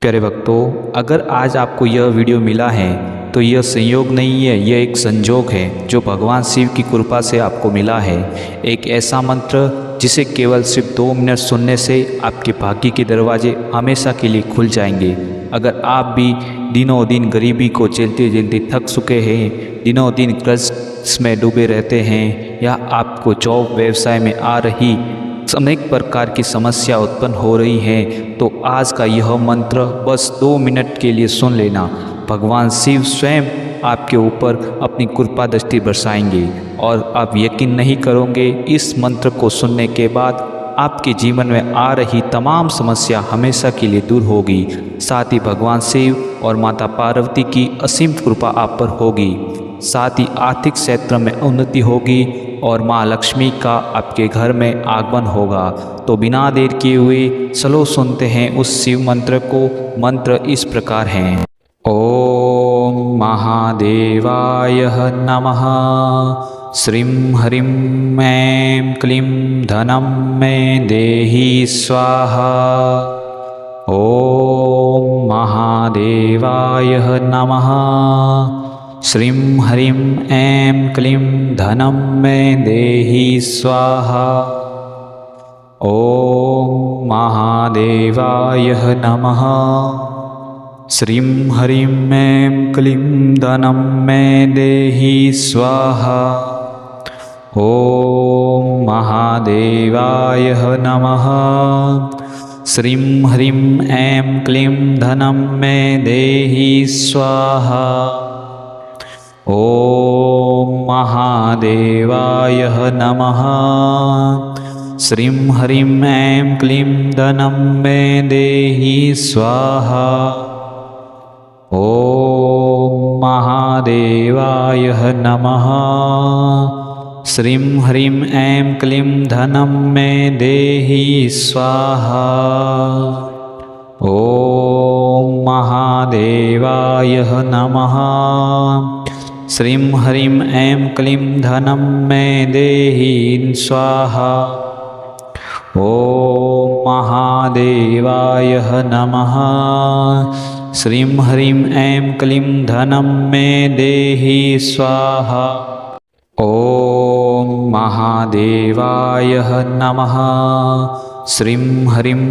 प्यारे भक्तों, अगर आज आपको यह वीडियो मिला है तो यह संयोग नहीं है, यह एक संजोग है जो भगवान शिव की कृपा से आपको मिला है। एक ऐसा मंत्र जिसे केवल सिर्फ 2 मिनट सुनने से आपके भाग्य के दरवाजे हमेशा के लिए खुल जाएंगे। अगर आप भी दिनों दिन गरीबी को झेलते झेलते थक चुके हैं, दिनों दिन कर्ज में डूबे रहते हैं, या आपको जॉब व्यवसाय में आ रही अनेक प्रकार की समस्या उत्पन्न हो रही है, तो आज का यह मंत्र बस 2 मिनट के लिए सुन लेना। भगवान शिव स्वयं आपके ऊपर अपनी कृपा दृष्टि बरसाएंगे और आप यकीन नहीं करोगे, इस मंत्र को सुनने के बाद आपके जीवन में आ रही तमाम समस्या हमेशा के लिए दूर होगी। साथ ही भगवान शिव और माता पार्वती की असीम कृपा आप पर होगी। साथ ही आर्थिक क्षेत्र में उन्नति होगी और माँ लक्ष्मी का आपके घर में आगमन होगा। तो बिना देर किए हुए चलो सुनते हैं उस शिव मंत्र को। मंत्र इस प्रकार हैं। ओम महादेवाय नमः। श्रीं हरिं ऐं क्लीं धनं मे देहि स्वाहा। ओम महादेवाय नमः। श्रीं हरिं ऐं क्लीं धनं मे देहि स्वाहा। ओम महादेवाय नमः। श्रीं हरिं ऐं क्लीं धनं मे देहि स्वाहा। ओम महादेवाय नमः। श्रीं हरिं ऐं क्लीं धनं मे देहि स्वाहा। ओम महादेवाय नमः। श्रीं हरिं ऐं क्लीं धनं मे देहि स्वाहा। ओम महादेवाय नमः। श्रीं हरिं ऐं क्लीं धनं मे देहि स्वाहा। ओम महादेवाय नमः। श्रीं हरिं ऐं क्लीं धनं मे देहि स्वाहा। ओम महादेवाय नमः। श्रीं हरिं ऐं क्लीं धनं मे देहि स्वाहा। ओम महादेवाय नमः। श्रीं हरिं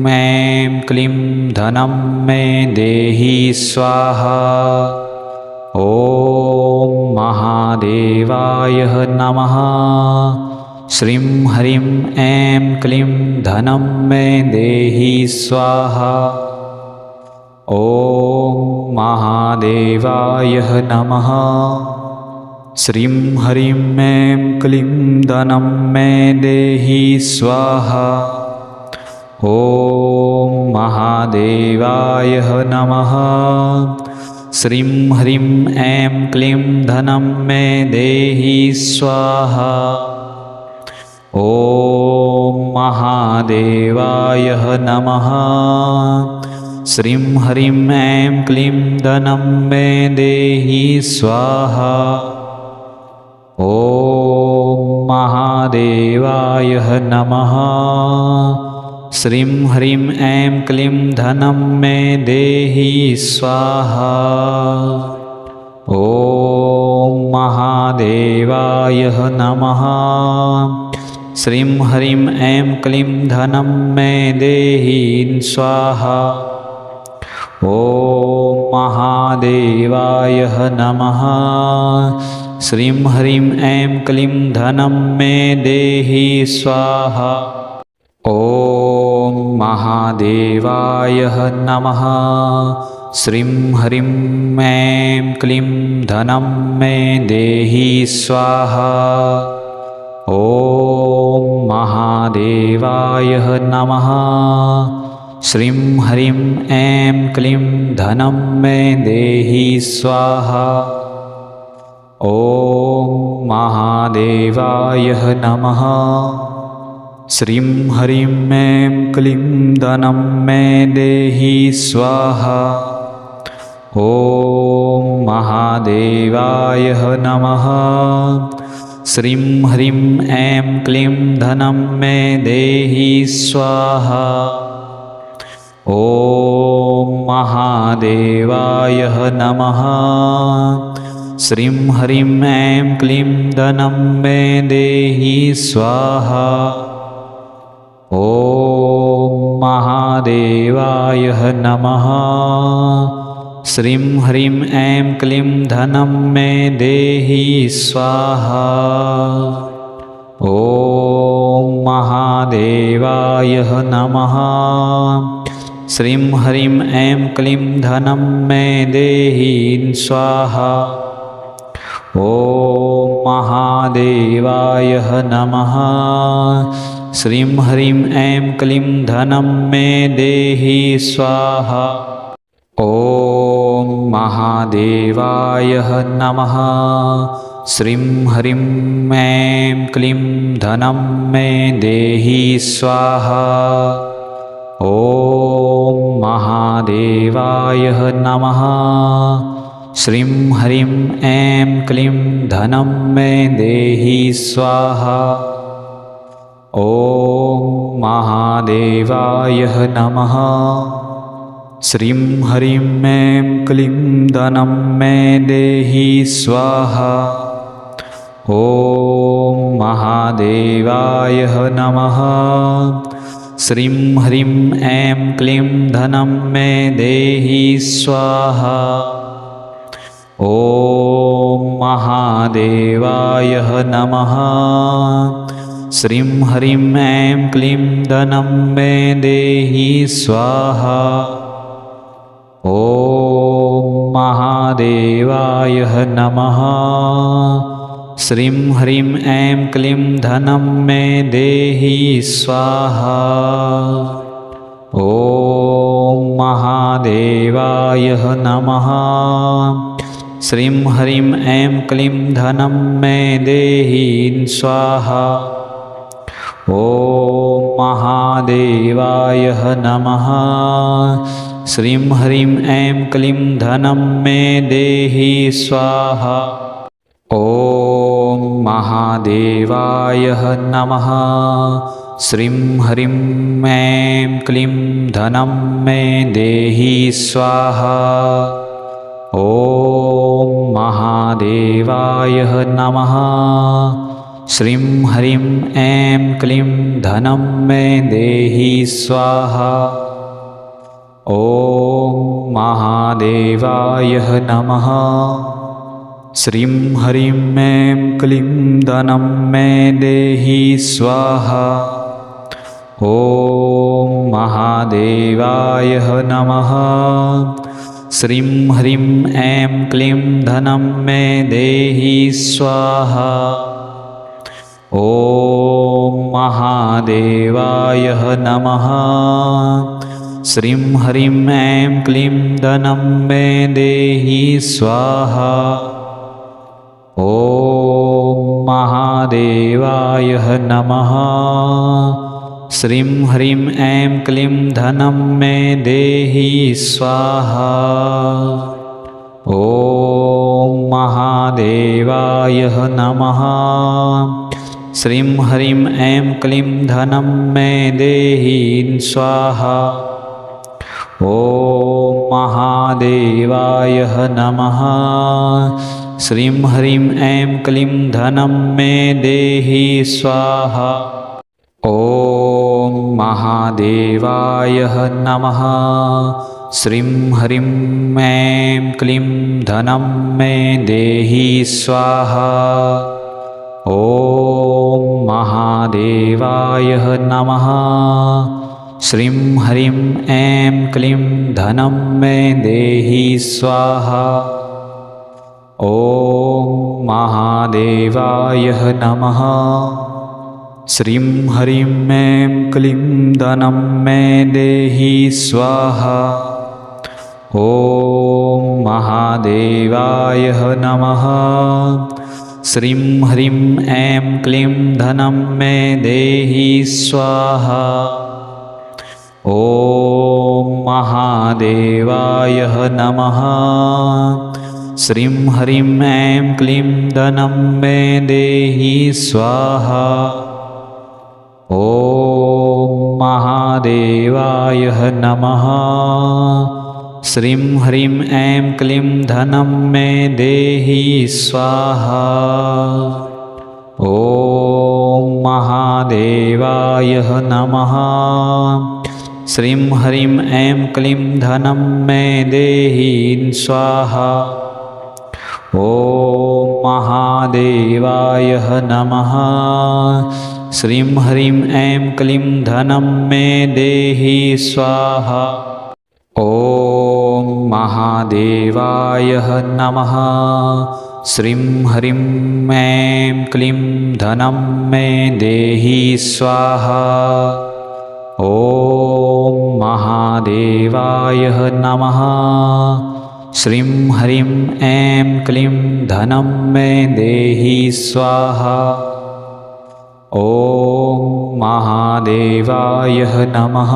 ऐं क्लीं धनं मे देहि स्वाहा। ओम महादेवाय नमः। श्रीं हरिं ऐं क्लीं धनं मे देहि स्वाहा। ओम महादेवाय नमः। श्रीं हरिं ऐं क्लीं धनं मे देहि स्वाहा। ओम महादेवाय नमः। श्रीं हरिं ऐं क्लीं धनं मे देहि स्वाहा। ओम महादेवाय नमः। श्रीं हरिं ऐं क्लीं धनं मे देहि स्वाहा। ओम महादेवाय नमः। श्रीं हरिं ऐं क्लीं धनं मे देहि स्वाहा। ओम महादेवाय नमः। श्रीं हरिं ऐं क्लीं धनं मे देहि स्वाहा। ओम महादेवाय नमः। श्रीं हरिं ऐं क्लीं धनं मे देहि स्वाहा। ओम महादेवाय नमः। श्रीं हरिं ऐं क्लीं धनं मे देहि स्वाहा। ओम महादेवाय नमः। श्रीं हरिं ऐं क्लीं धनं मे देहि स्वाहा। ओम महादेवाय नमः। श्रीं हरिं ऐं क्लीं धनं मे देहि स्वाहा। ओम महादेवाय नमः। श्रीं हरिं ऐं क्लीं धनं मे देहि स्वाहा। ओम महादेवाय नमः। श्रीं ह्रीं ऐं क्लीं धनं मे देहि स्वाहा। ॐ महादेवाय नमः। श्रीं ह्रीं ऐं क्लीं धनं मे देहि स्वाहा। ॐ महादेवाय नमः। श्रीं ह्रीं ऐं क्लीं धनं मे देहि स्वाहा। ॐ महादेवाय नमः। श्रीं ह्रीं ऐं क्लीं धनं मे देहि स्वाहा। ॐ महादेवाय नमः। श्रीं ह्रीं ऐं क्लीं धनं मे देहि स्वाहा। ॐ महादेवाय नमः। श्रीं ह्रीं ऐं क्लीं धनं मे देहि स्वाहा। ॐ महादेवाय नमः। श्रीं ह्रीं ऐं क्लीं धनं मे देहि स्वाहा। ॐ महादेवाय नमः। श्रीं ह्रीं ऐं क्लीं धनं मे देहि स्वाहा। ॐ महादेवाय नमः। श्रीं ह्रीं ऐं क्लीं धनं मे देहि स्वाहा। ॐ महादेवाय नमः। श्रीं ह्रीं ऐं क्लीं धनं मे देहि स्वाहा। ॐ महादेवाय नमः। श्रीं ह्रीं ऐं क्लीं धनं मे देहि स्वाहा। ॐ महादेवाय नमः। श्रीं ह्रीं ऐं क्लीं धनं मे देहि स्वाहा। ॐ महादेवाय नमः। श्रीं ह्रीं ऐं क्लीं धनं मे देहि स्वाहा। ॐ महादेवाय नमः। श्रीं ह्रीं ऐं क्लीं धनं मे देहि स्वाहा। ॐ महादेवाय नमः। श्रीं ह्रीं ऐं क्लीं धनं मे देहि स्वाहा। ॐ महादेवाय नमः। श्रीं ह्रीं ऐं क्लीं धनं मे देहि स्वाहा। ॐ महादेवाय नमः। श्रीं ह्रीं ऐं क्लीं धनं मे देहि स्वाहा। ॐ महादेवाय नमः। श्रीं ह्रीं ऐं क्लीं धनं मे देहि स्वाहा। ॐ महादेवाय नमः। श्रीं ह्रीं ऐं क्लीं धनं मे देहि स्वाहा। ॐ महादेवाय नमः। श्रीं ह्रीं ऐं क्लीं धनं मे देहि स्वाहा। ॐ महादेवाय नमः। श्रीं ह्रीं ऐं क्लीं धनं मे देहि स्वाहा। ॐ महादेवाय नमः। श्रीं ह्रीं ऐं क्लीं धनं मे देहि स्वाहा। ॐ महादेवाय नमः। श्रीं ह्रीं ऐं क्लीं धनं मे देहि स्वाहा। ॐ महादेवाय नमः। श्रीं ह्रीं ऐं क्लीं धनं मे देहि स्वाहा। ॐ महादेवाय नमः। श्रीं ह्रीं ऐं क्लीं धनं मे देहि स्वाहा। ॐ महादेवाय नमः। श्रीं ह्रीं ऐं क्लीं धनं मे देहि स्वाहा। ॐ महादेवाय नमः। श्रीं ह्रीं ऐं क्लीं धनं मे देहि स्वाहा। ॐ महादेवाय नमः। श्रीं ह्रीं ऐं क्लीं धनं मे देहि स्वाहा। ॐ महादेवाय नमः। श्रीं ह्रीं ऐं क्लीं धनं मे देहि स्वाहा। ॐ महादेवाय नमः। श्रीं ह्रीं ऐं क्लीं धनं मे देहि स्वाहा। ॐ महादेवाय नमः।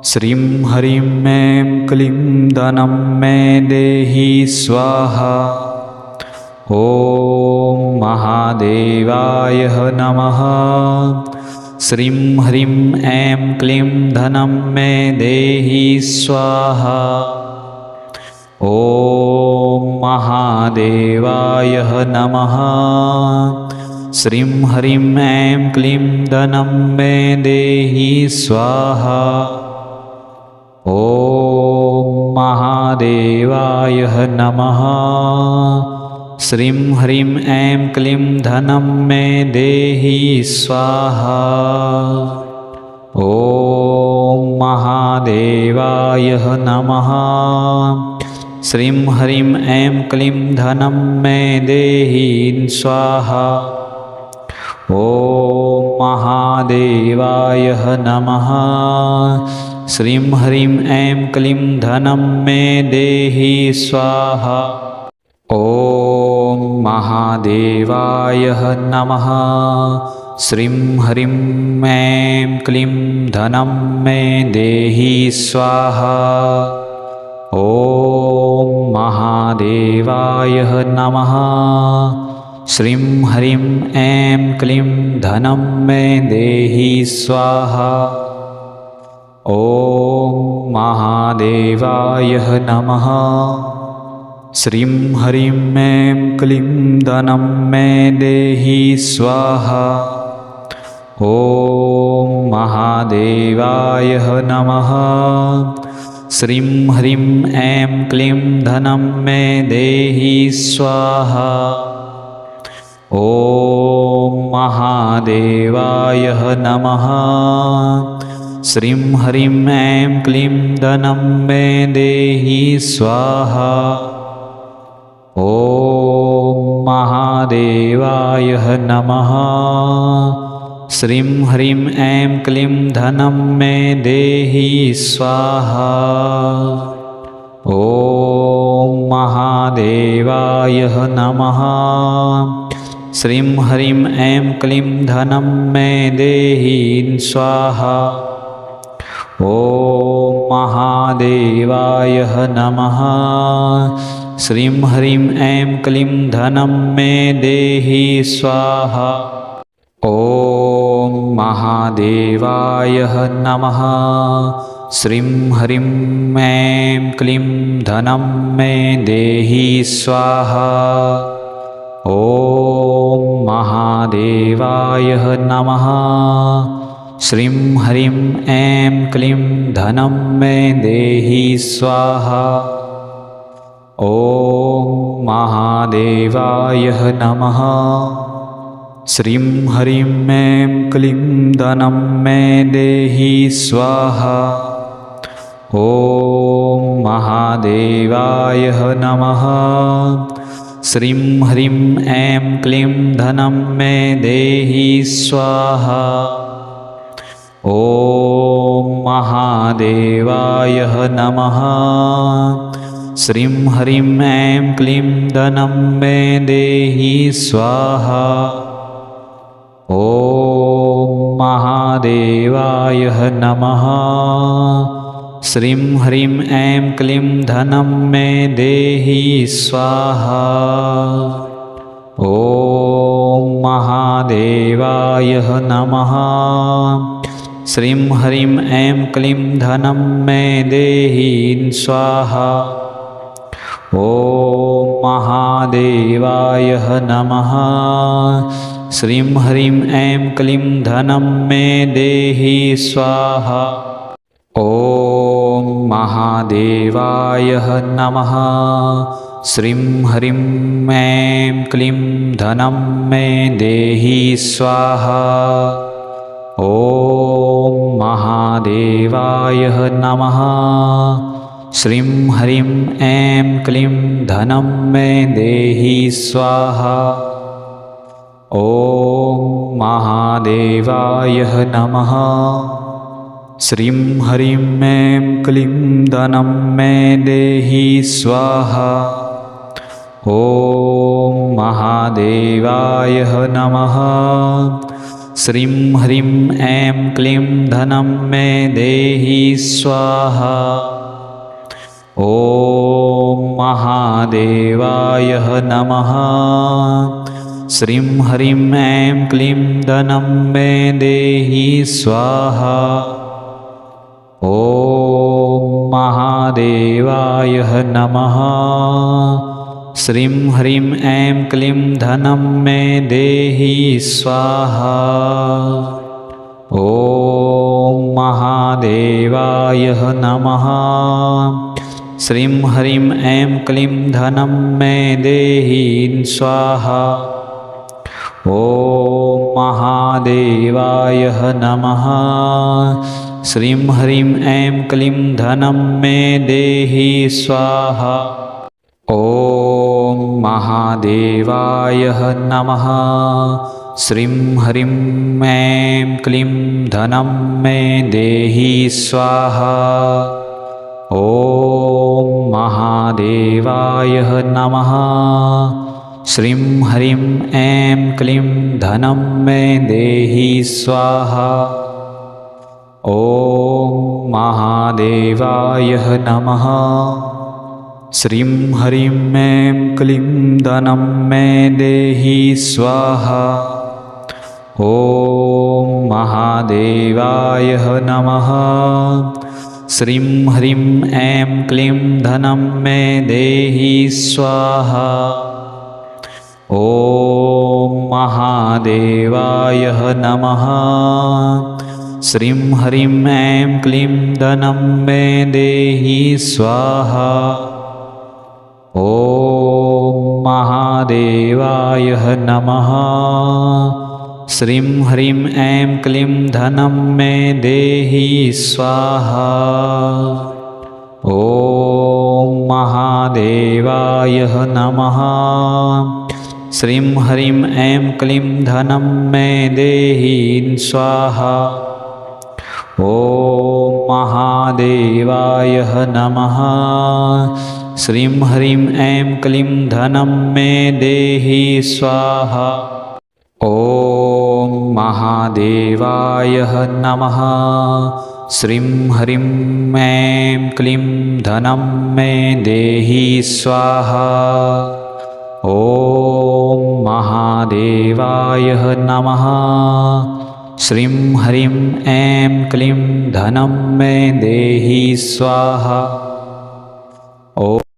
श्रीं ह्रीं ऐं क्लीं धनं मे देहि स्वाहा। ॐ महादेवाय नमः। श्रीं ह्रीं ऐं क्लीं धनं मे देहि स्वाहा। ॐ महादेवाय नमः। श्रीं ह्रीं ऐं क्लीं धनं मे देहि स्वाहा। ॐ महादेवाय नमः। श्रीं ह्रीं ऐं क्लीं धनं मे देहि स्वाहा। ॐ महादेवाय नमः। श्रीं ह्रीं ऐं क्लीं धनं मे देहि स्वाहा। ॐ महादेवाय नमः। श्रीं ह्रीं ऐं क्लीं धनं मे देहि स्वाहा। ॐ महादेवाय नमः। श्रीं ह्रीं ऐं क्लीं धनं मे देहि स्वाहा। ॐ महादेवाय नमः। श्रीं ह्रीं ऐं क्लीं धनं मे देहि स्वाहा। ॐ महादेवाय नमः। श्रीं ह्रीं ऐं क्लीं धनं मे देहि स्वाहा। ॐ महादेवाय नमः। श्रीं ह्रीं ऐं क्लीं धनं मे देहि स्वाहा। ॐ महादेवाय नमः। श्रीं ह्रीं ऐं क्लीं धनं मे देहि स्वाहा। ॐ महादेवाय नमः। श्रीं ह्रीं ऐं क्लीं धनं मे देहि स्वाहा। ॐ महादेवाय नमः। श्रीं ह्रीं ऐं क्लीं धनं मे देहि स्वाहा। ॐ महादेवाय नमः। श्रीं ह्रीं ऐं क्लीं धनं मे देहि स्वाहा। ॐ महादेवाय नमः। श्रीं ह्रीं ऐं क्लीं धनं मे देहि स्वाहा। ॐ महादेवाय नमः। श्रीं ह्रीं ऐं क्लीं धनं मे देहि स्वाहा। ॐ महादेवाय नमः। श्रीं ह्रीं ऐं क्लीं धनं मे देहि स्वाहा। ॐ महादेवाय नमः। श्रीं ह्रीं ऐं क्लीं धनं मे देहि स्वाहा। ॐ महादेवाय नमः। श्रीं ह्रीं ऐं क्लीं धनं मे देहि स्वाहा। ॐ महादेवाय नमः। श्रीं ह्रीं ऐं क्लीं धनं मे देहि स्वाहा। ॐ महादेवाय नमः। श्रीं ह्रीं ऐं क्लीं धनं मे देहि स्वाहा। ॐ महादेवाय नमः। श्रीं ह्रीं ऐं क्लीं धनं मे देहि स्वाहा। ॐ महादेवाय नमः। श्रीं ह्रीं ऐं क्लीं धनं मे देहि स्वाहा। ॐ महादेवाय नमः। श्रीं ह्रीं ऐं क्लीं धनं मे देहि स्वाहा। ॐ महादेवाय नमः। श्रीं ह्रीं ऐं क्लीं धनं मे देहि स्वाहा। ॐ महादेवाय नमः। श्रीं ह्रीं ऐं क्लीं धनं मे देहि स्वाहा। ॐ महादेवाय नमः। श्रीं ह्रीं ऐं क्लीं धनं मे देहि स्वाहा। ॐ महादेवाय नमः। श्रीं ह्रीं ऐं क्लीं धनं मे देहि स्वाहा। ॐ महादेवाय नमः। श्रीं ह्रीं ऐं क्लीं धनं मे देहि स्वाहा। ॐ महादेवाय नमः। श्रीं ह्रीं ऐं क्लीं धनं मे देहि स्वाहा। ॐ महादेवाय नमः। श्रीं ह्रीं ऐं क्लीं धनं मे देहि स्वाहा। ॐ महादेवाय नमः। श्रीं ह्रीं ऐं क्लीं धनं मे देहि स्वाहा। ॐ महादेवाय नमः। श्रीं ह्रीं ऐं क्लीं धनं मे देहि स्वाहा। ॐ महादेवाय नमः। श्रीं ह्रीं ऐं क्लीं धनं मे देहि स्वाहा। ॐ महादेवाय नमः। श्रीं ह्रीं ऐं क्लीं धनं मे देहि स्वाहा। ॐ महादेवाय नमः। श्रीं ह्रीं ऐं क्लीं धनं मे देहि स्वाहा। ॐ महादेवाय नमः। श्रीं ह्रीं ऐं क्लीं धनं मे देहि स्वाहा। ॐ महादेवाय नमः। श्रीं ह्रीं ऐं क्लीं धनं मे देहि स्वाहा। ॐ महादेवाय नमः। श्रीं ह्रीं ऐं क्लीं धनं मे देहि स्वाहा। ॐ महादेवाय नमः। श्रीं ह्रीं ऐं क्लीं धनं मे देहि स्वाहा। ॐ